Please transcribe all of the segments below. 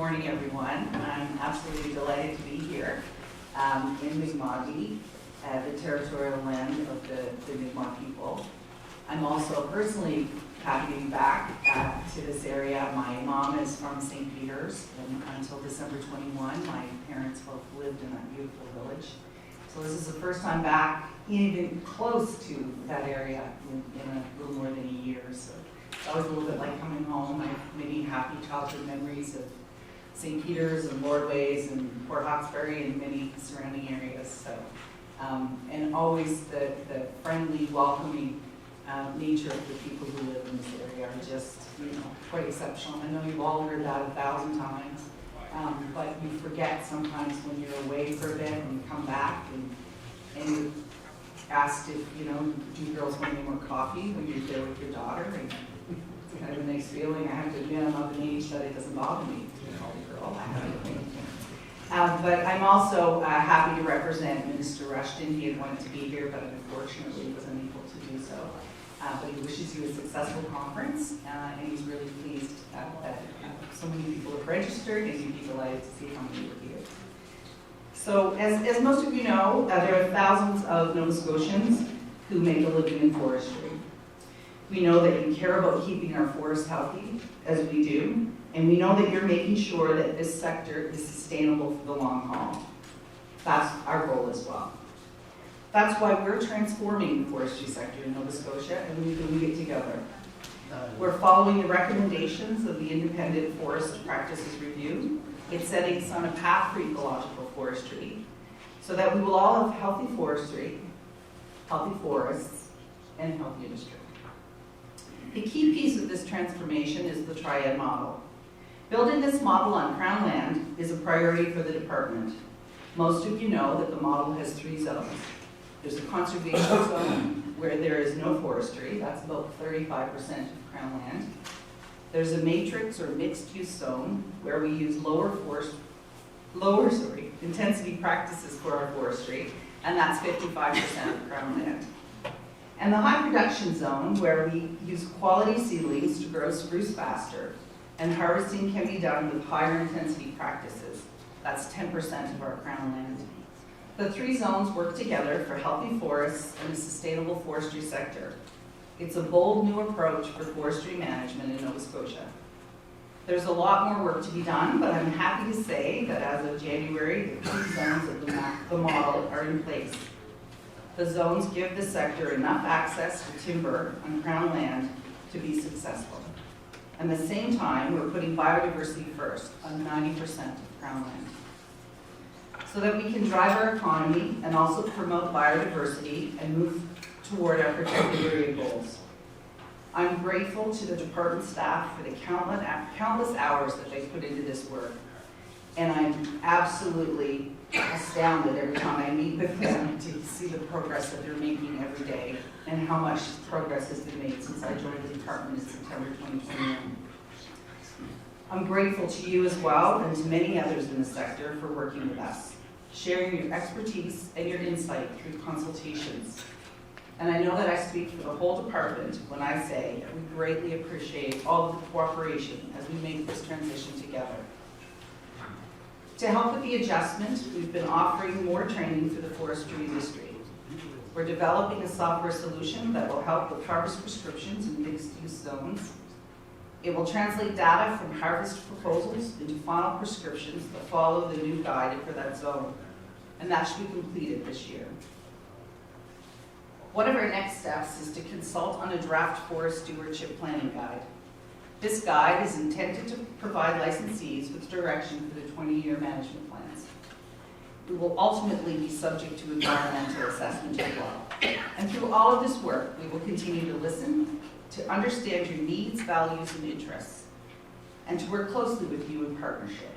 morning, everyone. I'm absolutely delighted to be here in Mi'kmaq, the territorial land of the Mi'kmaq people. I'm also personally happy to be back to this area. My mom is from St. Peter's, and until December 21, my parents both lived in that beautiful village. So this is the first time back, even close to that area in a little more than a year. So it's always a little bit like coming home. I have many happy childhood memories of St. Peter's and Lordways and Port Hawkesbury and many surrounding areas. So, and always the friendly, welcoming nature of the people who live in this area are just, quite exceptional. I know you've all heard that 1,000 times, but you forget sometimes when you're away for a bit and you come back and you're asked if, do you girls want any more coffee when you're there with your daughter? And it's kind of a nice feeling. I have to admit, I'm of an age that it doesn't bother me to call a girl. But I'm also happy to represent Minister Rushton. He had wanted to be here, but unfortunately was unable to do so. But he wishes you a successful conference, and he's really pleased that so many people have registered, and he'd be delighted to see how many were here. So, as most of you know, there are thousands of Nova Scotians who make a living in forestry. We know that you care about keeping our forests healthy, as we do, and we know that you're making sure that this sector is sustainable for the long haul. That's our goal as well. That's why we're transforming the forestry sector in Nova Scotia, and we're doing it together. We're following the recommendations of the Independent Forest Practices Review. It's setting us on a path for ecological forestry so that we will all have healthy forestry, healthy forests, and healthy industry. The key piece of this transformation is the triad model. Building this model on Crown land is a priority for the department. Most of you know that the model has 3 zones. There's a conservation zone where there is no forestry. That's about 35% of Crown land. There's a matrix or mixed-use zone where we use lower intensity practices for our forestry, and that's 55% of Crown land. And the high production zone where we use quality seedlings to grow spruce faster, and harvesting can be done with higher intensity practices. That's 10% of our Crown land. The 3 zones work together for healthy forests and a sustainable forestry sector. It's a bold new approach for forestry management in Nova Scotia. There's a lot more work to be done, but I'm happy to say that as of January, the 3 zones of the model are in place. The zones give the sector enough access to timber on Crown land to be successful. At the same time, we're putting biodiversity first on 90% of Crown land, so that we can drive our economy and also promote biodiversity and move toward our protected area goals. I'm grateful to the department staff for the countless hours that they put into this work, and I'm absolutely astounded every time I meet with them to see the progress that they're making every day and how much progress has been made since I joined the department in September 2021. I'm grateful to you as well and to many others in the sector for working with us, sharing your expertise and your insight through consultations. And I know that I speak for the whole department when I say that we greatly appreciate all of the cooperation as we make this transition together. To help with the adjustment, we've been offering more training for the forestry industry. We're developing a software solution that will help with harvest prescriptions in mixed-use zones. It will translate data from harvest proposals into final prescriptions that follow the new guide for that zone, and that should be completed this year. One of our next steps is to consult on a draft forest stewardship planning guide. This guide is intended to provide licensees with direction for the 20-year management plans. We will ultimately be subject to environmental assessment as well. And through all of this work, we will continue to listen, to understand your needs, values, and interests, and to work closely with you in partnership.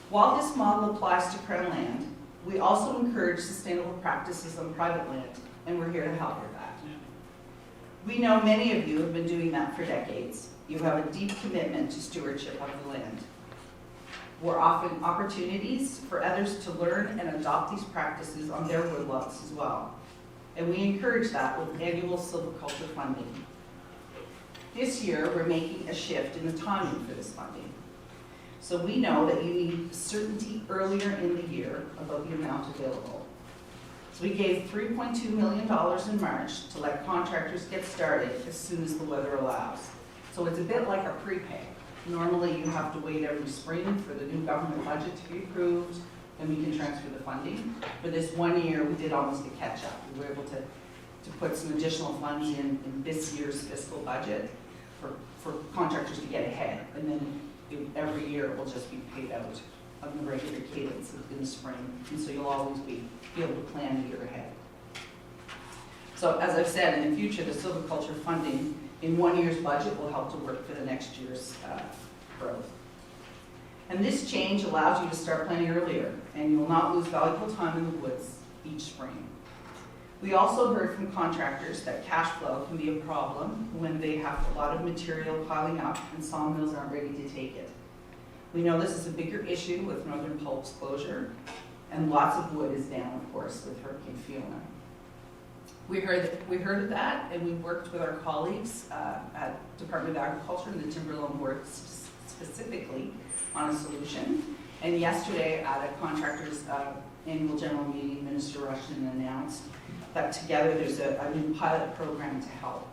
While this model applies to Crown land, we also encourage sustainable practices on private land, and we're here to help with that. We know many of you have been doing that for decades. You have a deep commitment to stewardship of the land. We're offering opportunities for others to learn and adopt these practices on their woodlots as well. And we encourage that with annual silviculture funding. This year, we're making a shift in the timing for this funding. So we know that you need certainty earlier in the year about the amount available. So we gave $3.2 million in March to let contractors get started as soon as the weather allows. So it's a bit like a prepay. Normally you have to wait every spring for the new government budget to be approved, and we can transfer the funding. For this 1 year, we did almost a catch up. We were able to put some additional funds in this year's fiscal budget for contractors to get ahead. And then every year it will just be paid out on the regular cadence in the spring. And so you'll always be able to plan a year ahead. So as I've said, in the future, the silviculture funding in 1 year's budget will help to work for the next year's growth. And this change allows you to start planning earlier, and you will not lose valuable time in the woods each spring. We also heard from contractors that cash flow can be a problem when they have a lot of material piling up and sawmills aren't ready to take it. We know this is a bigger issue with Northern Pulp's closure, and lots of wood is down, of course, with Hurricane Fiona. We heard of that, and we worked with our colleagues at Department of Agriculture and the Timber Loan Board specifically on a solution. And yesterday at a contractor's annual general meeting, Minister Rushton announced that together there's a new pilot program to help.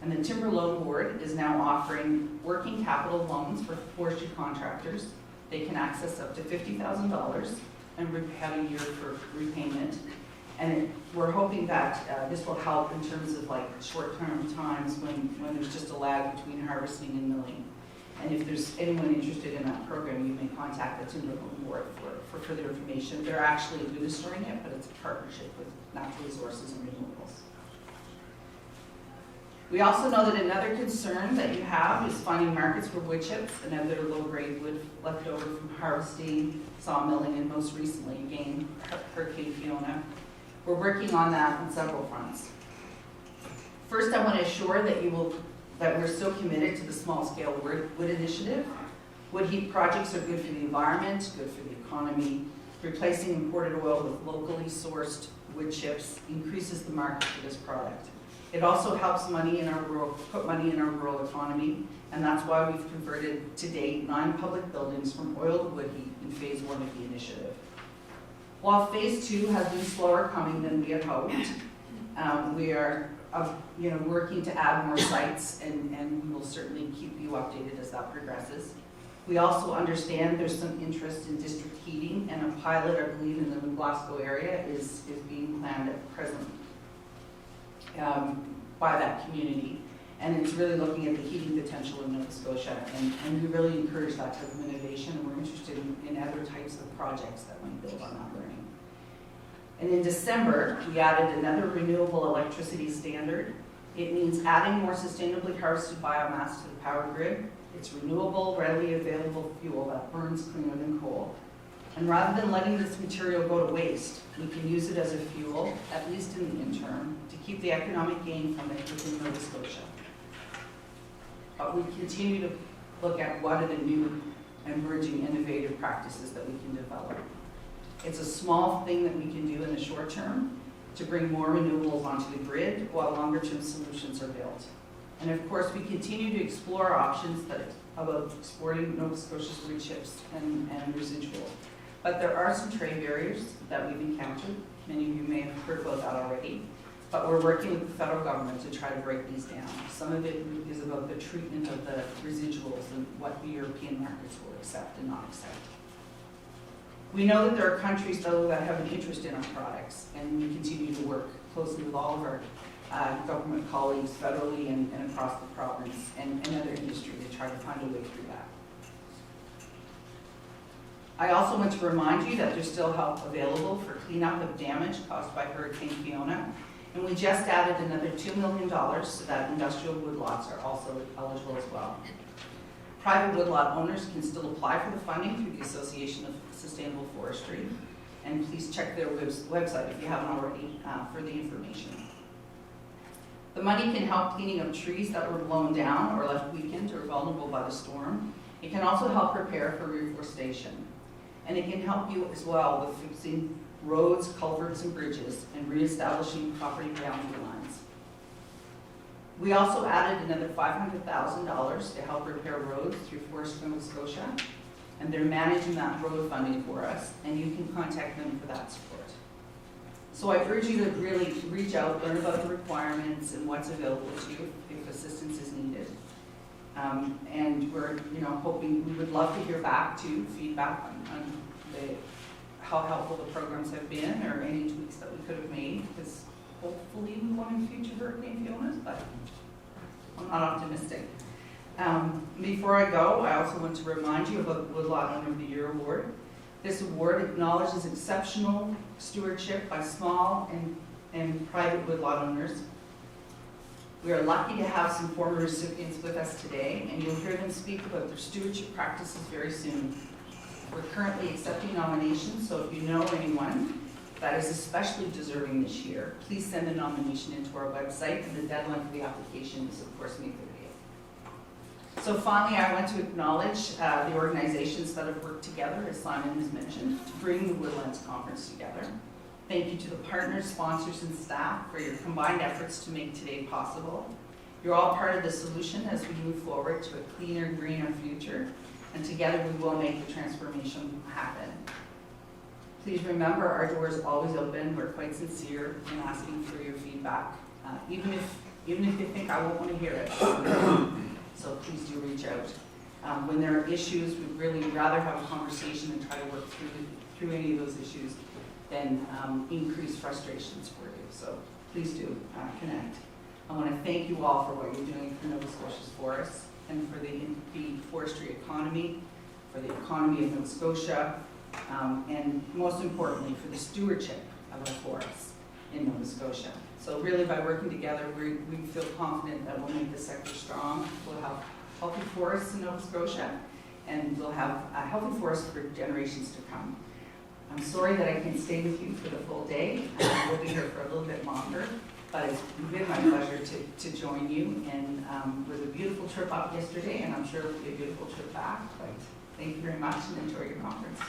And the Timber Loan Board is now offering working capital loans for forestry contractors. They can access up to $50,000 and have a year for repayment. And we're hoping that this will help in terms of like short-term times when there's just a lag between harvesting and milling. And if there's anyone interested in that program, you may contact the Timber Loan Board for further information. They're actually administering it, but it's a partnership with Natural Resources and Renewables. We also know that another concern that you have is finding markets for wood chips and other low-grade wood left over from harvesting, sawmilling, and most recently, again, Hurricane Fiona. We're working on that on several fronts. First, I want to assure that we're still committed to the small-scale wood initiative. Wood heap projects are good for the environment, good for the economy. Replacing imported oil with locally sourced wood chips increases the market for this product. It also helps put money in our rural economy, and that's why we've converted to date 9 public buildings from oil to wood heap in phase 1 of the initiative. While phase 2 has been slower coming than we had hoped, we are working to add more sites, and we will certainly keep you updated as that progresses. We also understand there's some interest in district heating, and a pilot, I believe, in the Glasgow area is being planned at present by that community. And it's really looking at the heating potential in Nova Scotia, and we really encourage that type of innovation, and we're interested in other types of projects that might build on that learning. And in December, we added another renewable electricity standard. It means adding more sustainably harvested biomass to the power grid. It's renewable, readily available fuel that burns cleaner than coal. And rather than letting this material go to waste, we can use it as a fuel, at least in the interim, to keep the economic gain from it within Nova Scotia. But we continue to look at what are the new emerging innovative practices that we can develop. It's a small thing that we can do in the short term to bring more renewables onto the grid while longer term solutions are built. And of course, we continue to explore options about exporting Nova Scotia's wood chips and residual. But there are some trade barriers that we've encountered. Many of you may have heard about that already. But we're working with the federal government to try to break these down. Some of it is about the treatment of the residuals and what the European markets will accept and not accept. We know that there are countries, though, that have an interest in our products, and we continue to work closely with all of our government colleagues federally and across the province and other industry to try to find a way through that. I also want to remind you that there's still help available for cleanup of damage caused by Hurricane Fiona, and we just added another $2 million so that industrial woodlots are also eligible as well. Private woodlot owners can still apply for the funding through the Association of Sustainable Forestry, and please check their website if you haven't already for the information. The money can help cleaning up trees that were blown down or left weakened or vulnerable by the storm. It can also help prepare for reforestation. And it can help you as well with fixing roads, culverts, and bridges, and reestablishing property boundary lines. We also added another $500,000 to help repair roads through Forest Nova Scotia, and they're managing that road funding for us, and you can contact them for that support. So I urge you to really reach out, learn about the requirements and what's available to you if assistance is needed. And we're, hoping, we would love to hear back too, feedback on how helpful the programs have been, or any tweaks that we could have made, because hopefully we won't in future Hurricane Fiona's, but I'm not optimistic. Before I go, I also want to remind you about the Woodlot Owner of the Year Award. This award acknowledges exceptional stewardship by small and private woodlot owners. We are lucky to have some former recipients with us today, and you'll hear them speak about their stewardship practices very soon. We're currently accepting nominations, so if you know anyone that is especially deserving this year, please send a nomination into our website, and the deadline for the application is, of course, May 30th. So finally, I want to acknowledge the organizations that have worked together, as Simon has mentioned, to bring the Woodlands Conference together. Thank you to the partners, sponsors, and staff for your combined efforts to make today possible. You're all part of the solution as we move forward to a cleaner, greener future, and together we will make the transformation happen. Please remember, our door is always open. We're quite sincere in asking for your feedback, even if you think I won't want to hear it. So please do reach out. When there are issues, we'd really rather have a conversation and try to work through any of those issues than increase frustrations for you. So please do connect. I want to thank you all for what you're doing for Nova Scotia's forests and for the forestry economy, for the economy of Nova Scotia, and most importantly, for the stewardship of our forests in Nova Scotia. So really, by working together, we feel confident that we'll make the sector strong. We'll have healthy forests in Nova Scotia, and we'll have a healthy forest for generations to come. I'm sorry that I can't stay with you for the full day. We'll be here for a little bit longer, but it's been my pleasure to join you. And it was a beautiful trip up yesterday, and I'm sure it'll be a beautiful trip back. But thank you very much, and enjoy your conference.